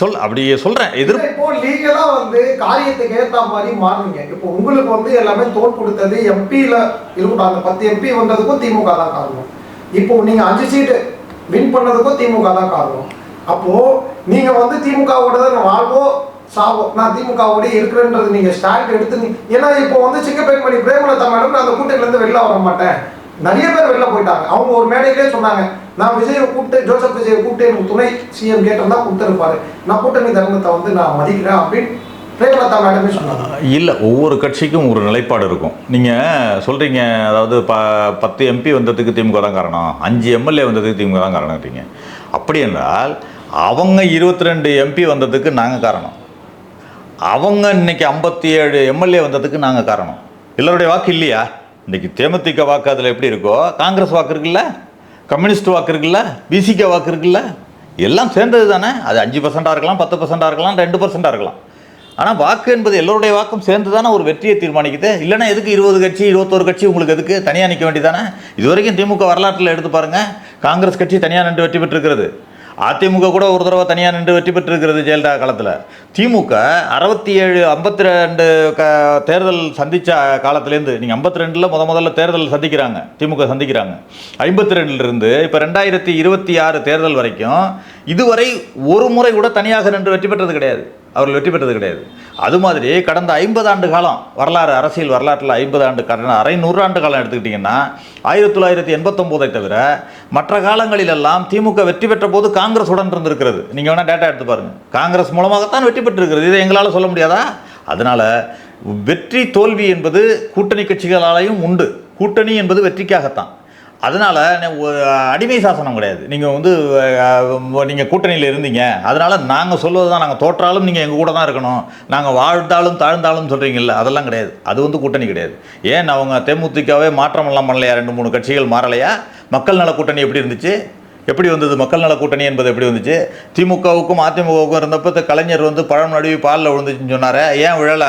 Speaker 2: சொல்கிறேன்.
Speaker 1: இப்போ லீகலாக வந்து காரியத்துக்கு ஏற்ற மாதிரி மாறுவீங்க. இப்போ உங்களுக்கு வந்து எல்லாமே தோல் கொடுத்தது எம்பியில் இருக்கட்டும், அந்த 10 எம்பி வந்ததுக்கும் திமுக தான் காரணம். இப்போ நீங்கள் 5 சீட்டு வின் பண்ணதுக்கும் திமுக தான் காரணம். அப்போ நீங்க வந்து திமுகவோட வாழ்வோ சாவோ, நான் திமுகவோட இருக்கிறேன்றது நீங்க ஸ்டாண்ட் எடுத்து. ஏன்னா இப்போ வந்து சிங்கப்பெண்மணி பிரேமலதா மேடம் அந்த கூட்டத்துல இருந்து வெளில வர மாட்டேன், நிறைய பேர் வெளில போயிட்டாங்க. அவங்க ஒரு மேடையிலே சொன்னாங்க, நான் விஜயை கூப்பிட்டு ஜோசப் விஜயை கூப்பிட்டு எனக்கு துணை சிஎம் கேட்டிருந்தா கொடுத்துருப்பாரு, நான் கூட்டணி தர்மத்தை வந்து நான் மதிக்கிறேன் அப்படின்னு பிரேமலதா மேடமே சொன்னாங்க.
Speaker 2: இல்லை, ஒவ்வொரு கட்சிக்கும் ஒரு நிலைப்பாடு இருக்கும். நீங்கள் சொல்கிறீங்க, அதாவது 10 எம்பி வந்ததுக்கு திமுக தான் காரணம், 5 எம்எல்ஏ வந்ததுக்கு திமுக தான் காரணம்ன்றீங்க. அப்படி என்றால் அவங்க 22 எம்பி வந்ததுக்கு நாங்கள் காரணம், அவங்க இன்னைக்கு 57 எம்எல்ஏ வந்ததுக்கு நாங்கள் காரணம். எல்லோருடைய வாக்கு இல்லையா? இன்றைக்கி தேமுதிக வாக்கு அதில் எப்படி இருக்கோ, காங்கிரஸ் வாக்கு இருக்குல்ல, கம்யூனிஸ்ட் வாக்கு இருக்குல்ல, பிசிகே வாக்கு இருக்குல்ல, எல்லாம் சேர்ந்தது தானே. அது 5% இருக்கலாம், 10% இருக்கலாம், 2% இருக்கலாம். ஆனால் வாக்கு என்பது எல்லோருடைய வாக்கும் சேர்ந்து தானே ஒரு வெற்றியை தீர்மானிக்குது. இல்லைனா எதுக்கு 20 கட்சி 21 கட்சி உங்களுக்கு எதுக்கு தனியாக நிற்க வேண்டியதானே? இது வரைக்கும் திமுக வரலாற்றில் எடுத்து பாருங்கள், காங்கிரஸ் கட்சி தனியாக நின்று வெற்றி பெற்றிருக்கிறது. அதிமுக கூட ஒரு தடவை தனியாக நின்று வெற்றி பெற்றிருக்கிறது ஜெயலலிதா காலத்தில். திமுக 67 52 தேர்தல் சந்தித்த காலத்துலேருந்து, நீங்கள் 52ல் முதல்ல தேர்தல் சந்திக்கிறாங்க, திமுக சந்திக்கிறாங்க. 52லிருந்து இப்போ 2026 தேர்தல் வரைக்கும் இதுவரை ஒரு முறை கூட தனியாக நின்று வெற்றி பெற்றது கிடையாது, அவர்கள் வெற்றி பெற்றது கிடையாது. அது மாதிரி கடந்த 50 ஆண்டு காலம் வரலாறு, அரசியல் வரலாற்றில் 50 ஆண்டு அரை நூறாண்டு காலம் எடுத்துக்கிட்டிங்கன்னா 1989 தவிர மற்ற காலங்களிலெல்லாம் திமுக வெற்றி பெற்ற போது காங்கிரஸ் உடன் இருந்திருக்கிறது. நீங்கள் வேணால் டேட்டா எடுத்து பாருங்கள், காங்கிரஸ் மூலமாகத்தான் வெற்றி பெற்றிருக்கிறது. இதை எங்களால் சொல்ல முடியாதா? அதனால் வெற்றி தோல்வி என்பது கூட்டணி கட்சிகளாலையும் உண்டு. கூட்டணி என்பது வெற்றிக்காகத்தான். அதனால் அடிமை சாசனம் கிடையாது. நீங்கள் கூட்டணியில் இருந்தீங்க, அதனால் நாங்கள் சொல்வது தான், நாங்கள் தோற்றாலும் நீங்கள் எங்கள் கூட தான் இருக்கணும், நாங்கள் வாழ்ந்தாலும் தாழ்ந்தாலும் சொல்கிறீங்கல்ல, அதெல்லாம் கிடையாது. அது கூட்டணி கிடையாது. ஏன் அவங்க தேமுதிகவே மாற்றமெல்லாம் பண்ணலையா? 2-3 கட்சிகள் மாறலையா? மக்கள் நல கூட்டணி எப்படி இருந்துச்சு? எப்படி வந்தது மக்கள் நல கூட்டணி என்பது? எப்படி வந்துச்சு? திமுகவுக்கும் அதிமுகவுக்கும் இருந்தப்போ கலைஞர் பழம் நடுவி பாலில் விழுந்துச்சுன்னு சொன்னார். ஏன் விழலை?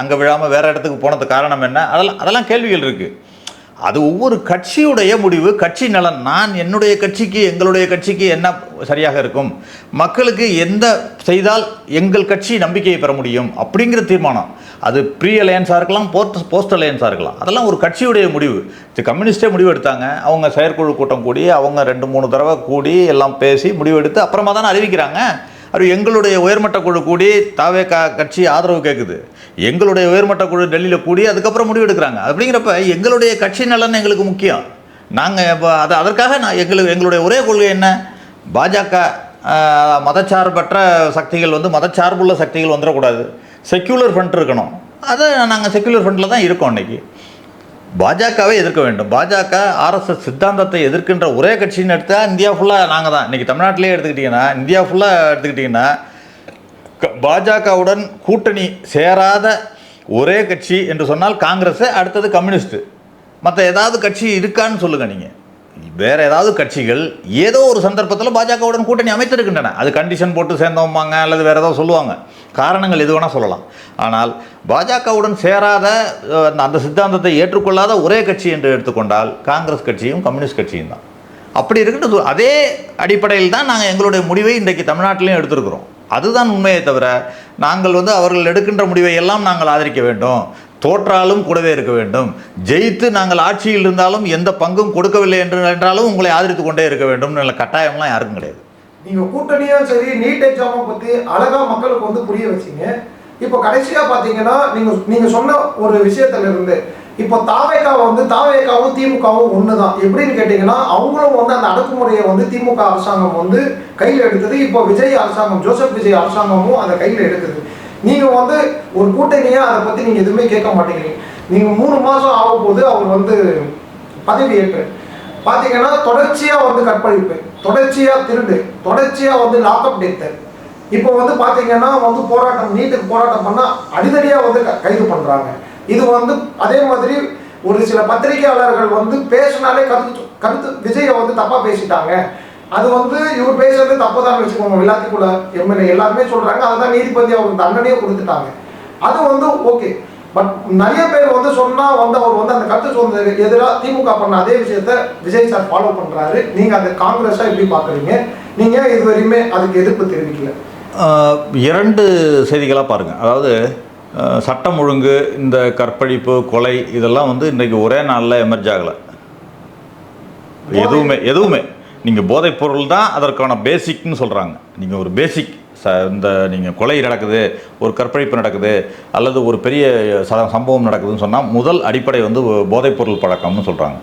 Speaker 2: அங்கே விழாமல் வேறு இடத்துக்கு போனதுக்கு காரணம் என்ன? அதெல்லாம் கேள்விகள் இருக்குது. அது ஒவ்வொரு கட்சியுடைய முடிவு, கட்சி நலன். நான் என்னுடைய கட்சிக்கு, எங்களுடைய கட்சிக்கு என்ன சரியாக இருக்கும், மக்களுக்கு எந்த செய்தால் எங்கள் கட்சி நம்பிக்கையை பெற முடியும் அப்படிங்கிற தீர்மானம். அது ப்ரீ அலையன்ஸாக இருக்கலாம், போஸ்ட் அலையன்ஸாக இருக்கலாம். அதெல்லாம் ஒரு கட்சியுடைய முடிவு. கம்யூனிஸ்டே முடிவு எடுத்தாங்க. அவங்க செயற்குழு கூட்டம் கூடி, அவங்க 2-3 தடவை கூடி எல்லாம் பேசி முடிவெடுத்து அப்புறமா தானே அறிவிக்கிறாங்க. அது எங்களுடைய உயர்மட்ட குழு கூடி தாவேகா கட்சி ஆதரவு கேட்குது, எங்களுடைய உயர்மட்ட குழு டெல்லியில் கூடி அதுக்கப்புறம் முடிவு எடுக்கிறாங்க. அப்படிங்கிறப்ப எங்களுடைய கட்சி நலன் எங்களுக்கு முக்கியம். நாங்கள் இப்போ அதற்காக எங்களுடைய ஒரே கொள்கை என்ன? பாஜக மதச்சார்பற்ற சக்திகள் மதச்சார்புள்ள சக்திகள் வந்துடக்கூடாது, செக்யூலர் ஃப்ரண்ட் இருக்கணும். அதை நாங்கள் செக்யூலர் ஃப்ரண்ட்டில் தான் இருக்கோம். இன்றைக்கி பாஜகவை எதிர்க்க வேண்டும். பாஜக ஆர்எஸ்எஸ் சித்தாந்தத்தை எதிர்க்கின்ற ஒரே கட்சின்னு எடுத்தால் இந்தியா ஃபுல்லாக நாங்கள் தான். இன்றைக்கி தமிழ்நாட்டிலே எடுத்துக்கிட்டிங்கன்னா, இந்தியா ஃபுல்லாக எடுத்துக்கிட்டிங்கன்னா, பாஜகவுடன் கூட்டணி சேராத ஒரே கட்சி என்று சொன்னால் காங்கிரஸ், அடுத்தது கம்யூனிஸ்ட்டு. மற்ற ஏதாவது கட்சி இருக்கான்னு சொல்லுங்கள். நீங்கள் வேறு ஏதாவது கட்சிகள் ஏதோ ஒரு சந்தர்ப்பத்தில் பாஜகவுடன் கூட்டணி அமைத்திருக்கின்றன. அது கண்டிஷன் போட்டு சேர்ந்தவம்பாங்க, அல்லது வேறு ஏதாவது சொல்லுவாங்க, காரணங்கள் எது வேணால் சொல்லலாம். ஆனால் பாஜகவுடன் சேராத அந்த சித்தாந்தத்தை ஏற்றுக்கொள்ளாத ஒரே கட்சி என்று எடுத்துக்கொண்டால் காங்கிரஸ் கட்சியும் கம்யூனிஸ்ட் கட்சியும் தான். அப்படி இருக்கின்றது. அதே அடிப்படையில் தான் நாங்கள் எங்களுடைய முடிவை இன்றைக்கு தமிழ்நாட்டிலையும் எடுத்திருக்கிறோம். அதுதான் உண்மையை தவிர நாங்கள் அவர்கள் எடுக்கின்ற முடிவை எல்லாம் நாங்கள் ஆதரிக்க வேண்டும், தோற்றாலும் கூடவே இருக்க வேண்டும், ஜெயித்து நாங்கள் ஆட்சியில் இருந்தாலும் எந்த பங்கும் கொடுக்கவில்லை என்றாலும் உங்களை ஆதரித்து கொண்டே இருக்க வேண்டும் கட்டாயம்லாம் யாருக்கும் கிடையாது.
Speaker 1: நீங்க கூட்டணியும் சரி, நீட் எக்ஸாமை பத்தி அழகா மக்களுக்கு புரிய வச்சீங்க. இப்போ கடைசியா பாத்தீங்கன்னா நீங்க சொன்ன ஒரு விஷயத்துல இருந்து இப்போ தாவேகாவும் திமுகவும் ஒண்ணுதான். எப்படின்னு கேட்டீங்கன்னா, அவங்களும் அந்த அடக்குமுறையை திமுக அரசாங்கம் கையில் எடுத்தது. இப்போ விஜய் அரசாங்கம், ஜோசப் விஜய் அரசாங்கமும் அதை கையில் எடுக்குது. நீங்க ஒரு கூட்டணியா அதை பத்தி நீங்க எதுவுமே கேட்க மாட்டேங்கிறீங்க. நீங்க 3 மாசம் ஆகும் போது அவர் பதவி ஏற்று பாத்தீங்கன்னா தொடர்ச்சியா கற்பழிப்பு, தொடர்ச்சியா திருடு, தொடர்ச்சியா லாக்அப் டெத்து. இப்போ பாத்தீங்கன்னா போராட்டம், நீட்டுக்கு போராட்டம் பண்ணா அடிதடியா கைது பண்றாங்க. இது அதே மாதிரி ஒரு சில பத்திரிகையாளர்கள் பேசினாலே கருத்து விஜயை தப்பா பேசிட்டாங்க. அது இவர் பேசுறது தப்புதான் வச்சுக்கோங்க. விளாத்திக்குள்ள எம்எல்ஏ எல்லாருமே சொல்றாங்க. அதுதான் நீதிபதி அவருக்கு தண்டனையே கொடுத்துட்டாங்க. அது ஓகே. பட் நிறைய பேர் சொன்னா அவர் அந்த கருத்து சொன்னது எதிராக திமுக பண்ண அதே விஷயத்த விஜய் சார் ஃபாலோ பண்றாரு. நீங்க அந்த காங்கிரஸா எப்படி பாக்குறீங்க? நீங்க இதுவரையுமே அதுக்கு எதிர்ப்பு தெரிவிக்கல.
Speaker 2: 2 செய்திகளாக பாருங்கள். அதாவது சட்டம் ஒழுங்கு, இந்த கற்பழிப்பு, கொலை இதெல்லாம் இன்றைக்கு ஒரே நாளில் எமர்ஜ் ஆகலை. எதுவுமே நீங்கள் போதைப் பொருள் தான் அதற்கான பேசிக்னு சொல்கிறாங்க. நீங்கள் ஒரு பேசிக் இந்த நீங்கள் கொலை நடக்குது, ஒரு கற்பழிப்பு நடக்குது, அல்லது ஒரு பெரிய சம்பவம் நடக்குதுன்னு சொன்னால் முதல் அடிப்படை போதைப்பொருள் பழக்கம்னு சொல்கிறாங்க.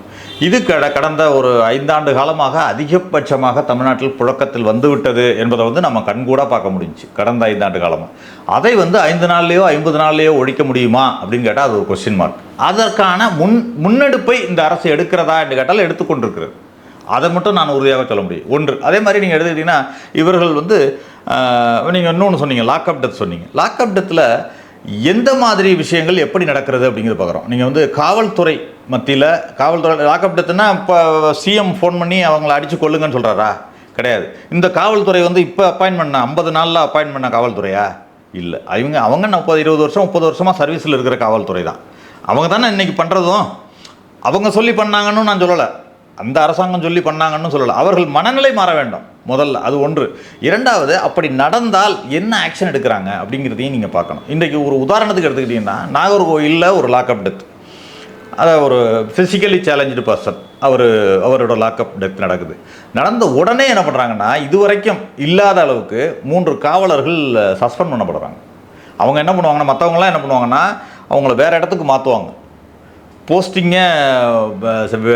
Speaker 2: இது கடந்த ஒரு 5 ஆண்டு காலமாக அதிகபட்சமாக தமிழ்நாட்டில் புழக்கத்தில் வந்துவிட்டது என்பதை நம்ம கண்கூட பார்க்க முடிஞ்சிச்சு கடந்த 5 ஆண்டு காலமாக. அதை 5 நாள்லேயோ 50 நாள்லேயோ ஒழிக்க முடியுமா அப்படின்னு கேட்டால் அது ஒரு கொஸ்டின் மார்க். அதற்கான முன்னெடுப்பை இந்த அரசு எடுக்கிறதா என்று கேட்டால் எடுத்துக்கொண்டிருக்கிறது. அதை மட்டும் நான் உறுதியாக சொல்ல முடியும். ஒன்று, அதே மாதிரி நீங்கள் எடுத்துக்கிட்டிங்கன்னா இவர்கள் நீங்கள் இன்னொன்று சொன்னீங்க, லாக்அப் டெத் சொன்னீங்க. லாக்அப் டெத்தில் எந்த மாதிரி விஷயங்கள் எப்படி நடக்கிறது அப்படிங்கிறது பார்க்குறோம். நீங்கள் காவல்துறை மத்தியில் லாக்அப் டெத்துனா இப்போ சிஎம் ஃபோன் பண்ணி அவங்கள அடித்து கொள்ளுங்கன்னு சொல்கிறாரா? கிடையாது. இந்த காவல்துறை இப்போ அப்பாயின்ட் பண்ண 50 நாளில் அப்பாயின்ட் பண்ண காவல்துறையா? இல்லை. அவங்க 20 வருஷம் 30 வருஷமாக சர்வீஸில் இருக்கிற காவல்துறை தான். அவங்க தானே இன்றைக்கி பண்ணுறதும். அவங்க சொல்லி பண்ணாங்கன்னு நான் சொல்லலை, அந்த அரசாங்கம் சொல்லி பண்ணாங்கன்னு சொல்லலை. அவர்கள் மனநிலை மாற வேண்டும் முதல்ல, அது ஒன்று. இரண்டாவது, அப்படி நடந்தால் என்ன ஆக்ஷன் எடுக்கிறாங்க அப்படிங்கிறதையும் நீங்கள் பார்க்கணும். இன்றைக்கு ஒரு உதாரணத்துக்கு எடுத்துக்கிட்டிங்கன்னா, நாகர்கோவிலில் ஒரு லாக்அப் டெத், அதை ஒரு ஃபிசிக்கலி சேலஞ்சு பர்சன் அவரோட லாக்அப் டெத் நடக்குது. நடந்த உடனே என்ன பண்ணுறாங்கன்னா, இதுவரைக்கும் இல்லாத அளவுக்கு 3 காவலர்கள் சஸ்பெண்ட் பண்ணப்படுறாங்க. அவங்க என்ன பண்ணுவாங்கன்னா, மற்றவங்களாம் என்ன பண்ணுவாங்கன்னா அவங்கள வேறு இடத்துக்கு மாற்றுவாங்க, போஸ்டிங்கை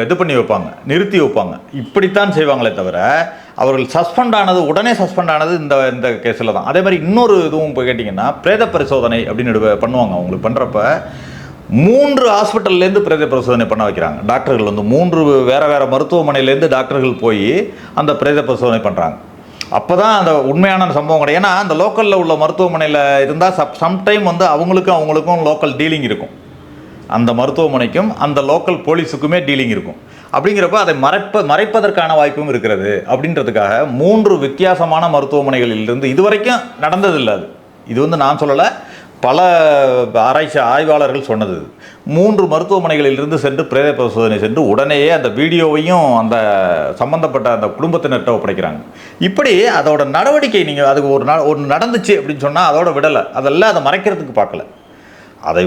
Speaker 2: இது பண்ணி வைப்பாங்க, நிறுத்தி வைப்பாங்க. இப்படித்தான் செய்வாங்களே தவிர அவர்கள் சஸ்பெண்ட் ஆனது, உடனே சஸ்பெண்ட் ஆனது இந்த கேஸில் தான். அதே மாதிரி இன்னொரு இதுவும் இப்போ கேட்டிங்கன்னா, பிரேத பரிசோதனை அப்படின்னு பண்ணுவாங்க. அவங்களுக்கு பண்ணுறப்ப 3 ஹாஸ்பிட்டல்லேருந்து பிரேத பரிசோதனை பண்ண வைக்கிறாங்க. டாக்டர்கள் 3 வேறு மருத்துவமனையிலேருந்து டாக்டர்கள் போய் அந்த பிரேத பரிசோதனை பண்ணுறாங்க. அப்போ தான் அந்த உண்மையான சம்பவம் கிடையாது. ஏன்னா அந்த லோக்கலில் உள்ள மருத்துவமனையில் இருந்தால் சம்டைம் அவங்களுக்கும் லோக்கல் டீலிங் இருக்கும். அந்த மருத்துவமனைக்கும் அந்த லோக்கல் போலீஸுக்குமே டீலிங் இருக்கும். அப்படிங்கிறப்ப அதை மறைப்பதற்கான வாய்ப்பும் இருக்கிறது. அப்படின்றதுக்காக 3 வித்தியாசமான மருத்துவமனைகளிலிருந்து இதுவரைக்கும் நடந்ததில்லை. இது நான் சொல்லலை, பல ஆராய்ச்சி ஆய்வாளர்கள் சொன்னது. 3 மருத்துவமனைகளிலிருந்து சென்று பிரேத பரிசோதனை சென்று உடனேயே அந்த வீடியோவையும் அந்த சம்பந்தப்பட்ட அந்த குடும்பத்தினர்கிட்ட ஒப்படைக்கிறாங்க. இப்படி அதோட நடவடிக்கை நீங்கள் அதுக்கு ஒரு நடந்துச்சு அப்படின்னு சொன்னால் அதோட விடலை, அதெல்லாம் அதை மறைக்கிறதுக்கு பார்க்கல. அதை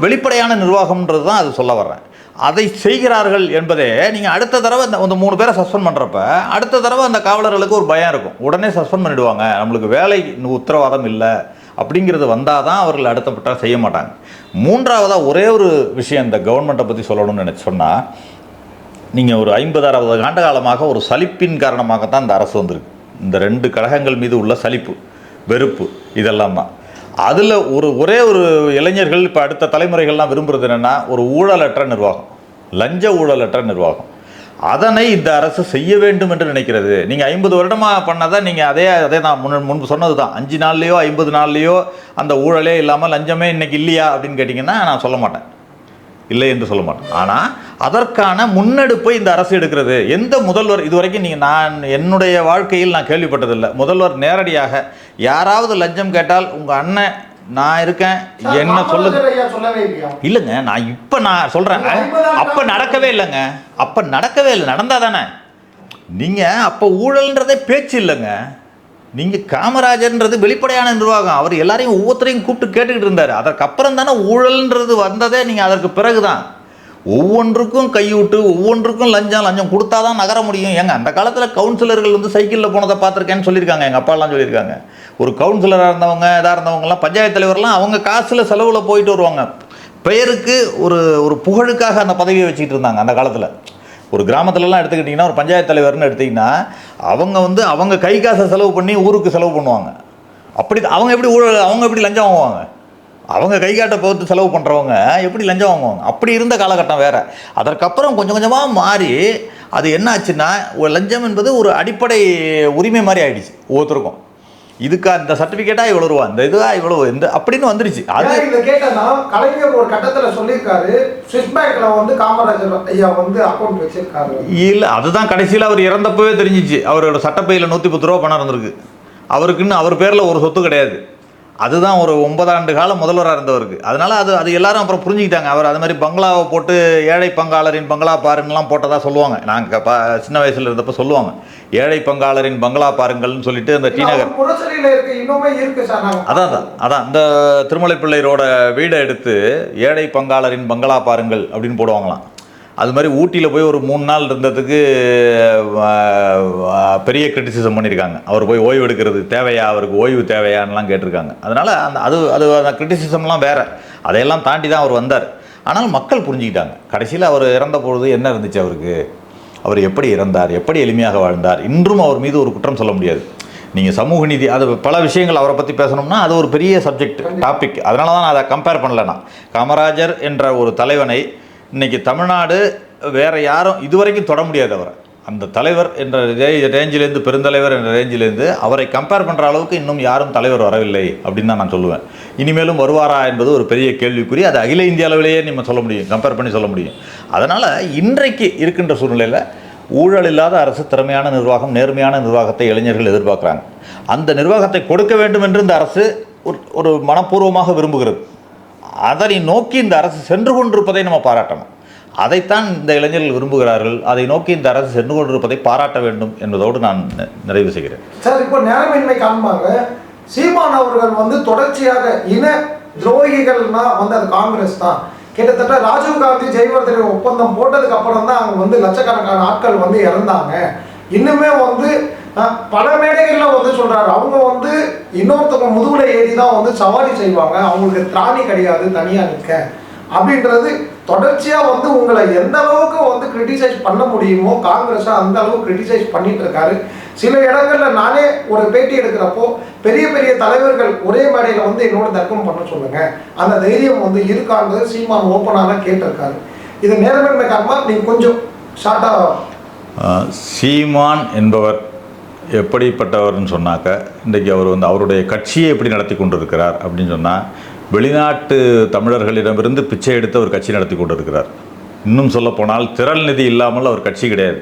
Speaker 2: வெளிப்படையான நிர்வாகம்ன்றது தான் அது சொல்ல வர்றேன். அதை செய்கிறார்கள் என்பதே நீங்கள் அடுத்த தடவை அந்த 3 பேரை சஸ்பெண்ட் பண்ணுறப்ப அடுத்த தடவை அந்த காவலர்களுக்கு ஒரு பயம் இருக்கும். உடனே சஸ்பெண்ட் பண்ணிவிடுவாங்க, நம்மளுக்கு வேலை உத்தரவாதம் இல்லை அப்படிங்கிறது வந்தால் தான் அவர்கள் அடுத்தப்பட்ட செய்ய மாட்டாங்க. 3வதாக ஒரே ஒரு விஷயம் இந்த கவர்மெண்ட்டை பற்றி சொல்லணும்னு சொன்னால், நீங்கள் ஒரு 50-60 ஆண்டு காலமாக ஒரு சலிப்பின் காரணமாகத்தான் இந்த அரசு வந்திருக்கு. இந்த 2 கழகங்கள் மீது உள்ள சலிப்பு, வெறுப்பு, இதெல்லாம் தான். அதில் ஒரே ஒரு இளைஞர்கள் இப்போ அடுத்த தலைமுறைகள்லாம் விரும்புகிறது என்னென்னா, ஒரு ஊழலற்ற நிர்வாகம். லஞ்ச ஊழலற்ற நிர்வாகம். அதனை இந்த அரசு செய்ய வேண்டும் என்று நினைக்கிறது. நீங்கள் 50 வருடமாக பண்ணதை நீங்கள் அதே நான் முன்பு சொன்னது தான். 5 நாள்லையோ 50 நாள்லையோ அந்த ஊழலே இல்லாமல் லஞ்சமே இன்றைக்கி இல்லையா அப்படின்னு கேட்டிங்கன்னா நான் சொல்ல மாட்டேன், இல்லை என்று சொல்ல மாட்டேன். ஆனால் அதற்கான முன்னெடுப்பை இந்த அரசு எடுக்கிறது. எந்த முதல்வர் இதுவரைக்கும் நான் என்னுடைய வாழ்க்கையில் நான் கேள்விப்பட்டதில்லை. முதல்வர் நேரடியாக யாராவது லஞ்சம் கேட்டால் உங்கள் அண்ணன் நான் இருக்கேன் என்ன சொல்லுங்க இல்லைங்க, நான் சொல்கிறேன் அப்போ நடக்கவே இல்லைங்க, அப்போ நடக்கவே இல்லை. நடந்தா தானே நீங்கள் அப்போ ஊழல்ன்றதே பேச்சு இல்லைங்க. நீங்கள் காமராஜர்ன்றது வெளிப்படையான நிர்வாகம். அவர் எல்லாரையும் ஒவ்வொருத்தரையும் கூப்பிட்டு கேட்டுக்கிட்டு இருந்தார். அதற்கப்புறம் தானே ஊழல்ன்றது வந்ததே. நீங்கள் அதற்கு பிறகு தான் ஒவ்வொன்றுக்கும் கைவிட்டு ஒவ்வொன்றுக்கும் லஞ்சம் கொடுத்தா தான் நகர முடியும். ஏங்க அந்த காலத்தில் கவுன்சிலர்கள் சைக்கிளில் போனதை பார்த்துருக்கேன்னு சொல்லியிருக்காங்க. எங்கள் அப்பாலாம் சொல்லியிருக்காங்க. ஒரு கவுன்சிலராக இருந்தவங்க இதாக இருந்தவங்கலாம் பஞ்சாயத்து தலைவர்லாம் அவங்க காசில் செலவில் போயிட்டு வருவாங்க. பெயருக்கு ஒரு புகழுக்காக அந்த பதவியை வச்சுக்கிட்டு இருந்தாங்க அந்த காலத்தில். ஒரு கிராமத்துலலாம் எடுத்துக்கிட்டிங்கன்னா ஒரு பஞ்சாயத்து தலைவர்னு எடுத்திங்கன்னா அவங்க அவங்க கை காசை செலவு பண்ணி ஊருக்கு செலவு பண்ணுவாங்க. அப்படி அவங்க எப்படி லஞ்சம் வாங்குவாங்க? அவங்க கை காட்ட போட்டு செலவு பண்ணுறவங்க எப்படி லஞ்சம் வாங்குவாங்க? அப்படி இருந்த காலகட்டம் வேறு. அதற்கப்புறம் கொஞ்சம் கொஞ்சமாக மாறி அது என்ன ஆச்சுன்னா லஞ்சம் என்பது ஒரு அடிப்படை உரிமை மாதிரி ஆயிடுச்சு ஒவ்வொருத்தருக்கும். இதுக்கு அந்த சர்டிஃபிகேட்டாக இவ்வளோ ரூபா, இந்த இதுவாக இவ்வளோ இந்த அப்படின்னு வந்துருச்சு. அது
Speaker 1: இதை கேட்டேன்னா கலைஞர் ஒரு கட்டத்தில் சொல்லியிருக்காரு, ஸ்விஸ் பேங்க்ல காமராஜர் ஐயா அக்கௌண்ட் வச்சிருக்காரு.
Speaker 2: இல்லை, அதுதான் கடைசியில் அவர் இறந்தப்பவே தெரிஞ்சிச்சு. அவரோட சட்டப்பையில் 110 ரூபா பணம் இருந்திருக்கு. அவருக்குன்னு அவர் பேரில் ஒரு சொத்து கிடையாது. அதுதான் ஒரு 9 ஆண்டு காலம் முதல்வராக இருந்தவருக்கு. அதனால் அது எல்லாரும் அப்புறம் புரிஞ்சுக்கிட்டாங்க. அவர் அது மாதிரி பங்களாவை போட்டு ஏழை பங்காளரின் பங்களா பாருங்கலாம் போட்டதாக சொல்லுவாங்க. நாங்கள் சின்ன வயசில் இருந்தப்போ சொல்லுவாங்க, ஏழை பங்காளரின் பங்களா பாருங்கள்னு சொல்லிட்டு அந்த டி நகர் அதான் இந்த திருமலை பிள்ளையரோட வீடை எடுத்து ஏழை பங்காளரின் பங்களா பாருங்கள் அப்படின்னு போடுவாங்களாம். அது மாதிரி ஊட்டியில் போய் ஒரு 3 நாள் இருந்ததுக்கு பெரிய கிரிட்டிசிசம் பண்ணியிருக்காங்க. அவர் போய் ஓய்வு எடுக்கிறது தேவையா, அவருக்கு ஓய்வு தேவையான்லாம் கேட்டிருக்காங்க. அதனால் அந்த கிரிட்டிசிசம்லாம் வேறு, அதையெல்லாம் தாண்டி தான் அவர் வந்தார். ஆனால் மக்கள் புரிஞ்சுக்கிட்டாங்க. கடைசியில் அவர் இறந்த பொழுது என்ன இருந்துச்சு, அவர் எப்படி இறந்தார், எப்படி எளிமையாக வாழ்ந்தார். இன்றும் அவர் மீது ஒரு குற்றம் சொல்ல முடியாது. நீங்கள் சமூக நீதி அது பல விஷயங்கள் அவரை பற்றி பேசணும்னா அது ஒரு பெரிய சப்ஜெக்ட் டாபிக். அதனால தான் நான் அதை கம்பேர் பண்ணலைன்னா. காமராஜர் என்ற ஒரு தலைவனை இன்றைக்கி தமிழ்நாடு வேறு யாரும் இதுவரைக்கும் தொட முடியாது. அவரை அந்த தலைவர் என்ற ரேஞ்சிலேருந்து, பெருந்தலைவர் என்ற ரேஞ்சிலேருந்து அவரை கம்பேர் பண்ணுற அளவுக்கு இன்னும் யாரும் தலைவர் வரவில்லை அப்படின்னு தான் நான் சொல்லுவேன். இனிமேலும் வருவாரா என்பது ஒரு பெரிய கேள்விக்குறி. அது அகில இந்திய அளவிலேயே நம்ம சொல்ல முடியும், கம்பேர் பண்ணி சொல்ல முடியும். அதனால் இன்றைக்கு இருக்கின்ற சூழ்நிலையில் ஊழல் இல்லாத அரசு, திறமையான நிர்வாகம், நேர்மையான நிர்வாகத்தை இளைஞர்கள் எதிர்பார்க்குறாங்க. அந்த நிர்வாகத்தை கொடுக்க வேண்டும் என்று இந்த அரசு ஒரு மனப்பூர்வமாக விரும்புகிறது. அதனை நோக்கி இந்த அரசு சென்று கொண்டிருப்பதை நம்ம பாராட்டணும். அதைத்தான் இந்த இளைஞர்கள் விரும்புகிறார்கள். அதை நோக்கி இந்த அரசு சென்று கொண்டிருப்பதை பாராட்ட வேண்டும் என்பதோடு நான் நிறைவு செய்கிறேன்.
Speaker 1: சார், இப்போ நேரமின்மை காரணமாக சீமான் அவர்கள் தொடர்ச்சியாக இன துரோகிகள்னா அது காங்கிரஸ் தான். கிட்டத்தட்ட ராஜீவ்காந்தி ஜெயவர்தனை ஒப்பந்தம் போட்டதுக்கு அப்புறம் தான் அங்கே லட்சக்கணக்கான ஆட்கள் இறந்தாங்க. இன்னுமே பல மேடைகளில் சொல்றாரு, அவங்க இன்னொருத்தவங்க முதுகுல ஏறி தான் சவாரி செய்வாங்க, அவங்களுக்கு திராணி கிடையாது தனியா நிற்க அப்படின்றது தொடர்ச்சியா உங்களை எந்த அளவுக்கு கிரிட்டிசைஸ் பண்ண முடியுமோ காங்கிரஸ் அந்த அளவுக்கு கிரிட்டிசைஸ் பண்ணிட்டு இருக்காரு. சில இடங்கள்ல நானே ஒரு பேட்டி எடுக்கிறப்போ பெரிய பெரிய தலைவர்கள் ஒரே மேடையில என்னோட தர்க்கம் பண்ண சொல்லுங்க, அந்த தைரியம் இருக்கான்றது சீமான் ஓப்பனாக கேட்டிருக்காரு. இது நேர்மைமை காரணமா நீங்க கொஞ்சம் ஷார்ட்டா.
Speaker 2: சீமான் என்பவர் எப்படிப்பட்டவர்னு சொன்னாக்க, இன்றைக்கு அவர் அவருடைய கட்சியை எப்படி நடத்தி கொண்டிருக்கிறார் அப்படின்னு சொன்னால், வெளிநாட்டு தமிழர்களிடமிருந்து பிச்சை எடுத்து அவர் கட்சி நடத்தி கொண்டிருக்கிறார். இன்னும் சொல்லப்போனால் திரள் நிதி இல்லாமல் அவர் கட்சி கிடையாது.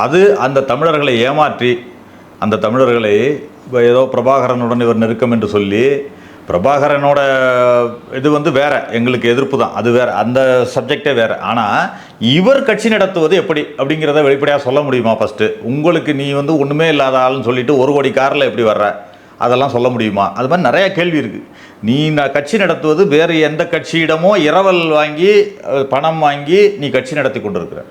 Speaker 2: அது அந்த தமிழர்களை ஏமாற்றி, அந்த தமிழர்களை ஏதோ பிரபாகரனுடன் இவர் நெருக்கம் என்று சொல்லி, பிரபாகரனோட இது வேறு, எங்களுக்கு எதிர்ப்பு தான், அது வேறு, அந்த சப்ஜெக்டே வேறு. ஆனால் இவர் கட்சி நடத்துவது எப்படி அப்படிங்கிறத வெளிப்படையாக சொல்ல முடியுமா? ஃபஸ்ட்டு உங்களுக்கு நீ ஒன்றுமே இல்லாத ஆள்னு சொல்லிட்டு 1 கோடி காரில் எப்படி வர்ற, அதெல்லாம் சொல்ல முடியுமா? அது மாதிரி நிறையா கேள்வி இருக்குது. நீ கட்சி நடத்துவது வேறு எந்த கட்சியிடமோ இரவல் வாங்கி பணம் வாங்கி நீ கட்சி நடத்தி கொண்டிருக்கிற.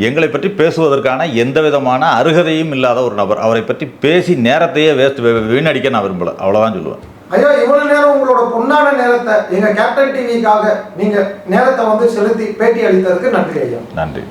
Speaker 2: எங்களை பற்றி பேசுவதற்கான எந்த விதமான அருகதையும் இல்லாத ஒரு நபர். அவரை பற்றி பேசி நேரத்தையே வீணடிக்க நான் விரும்பலை, அவ்வளோதான் சொல்லுவேன்.
Speaker 1: ஐயா, இவ்வளவு நேரம் உங்களோட பொன்னான நேரத்தை எங்க கேப்டன் டிவிக்காக நீங்க நேரத்தை செலுத்தி பேட்டி அளித்ததுக்கு நன்றி ஐயா.
Speaker 2: நன்றி.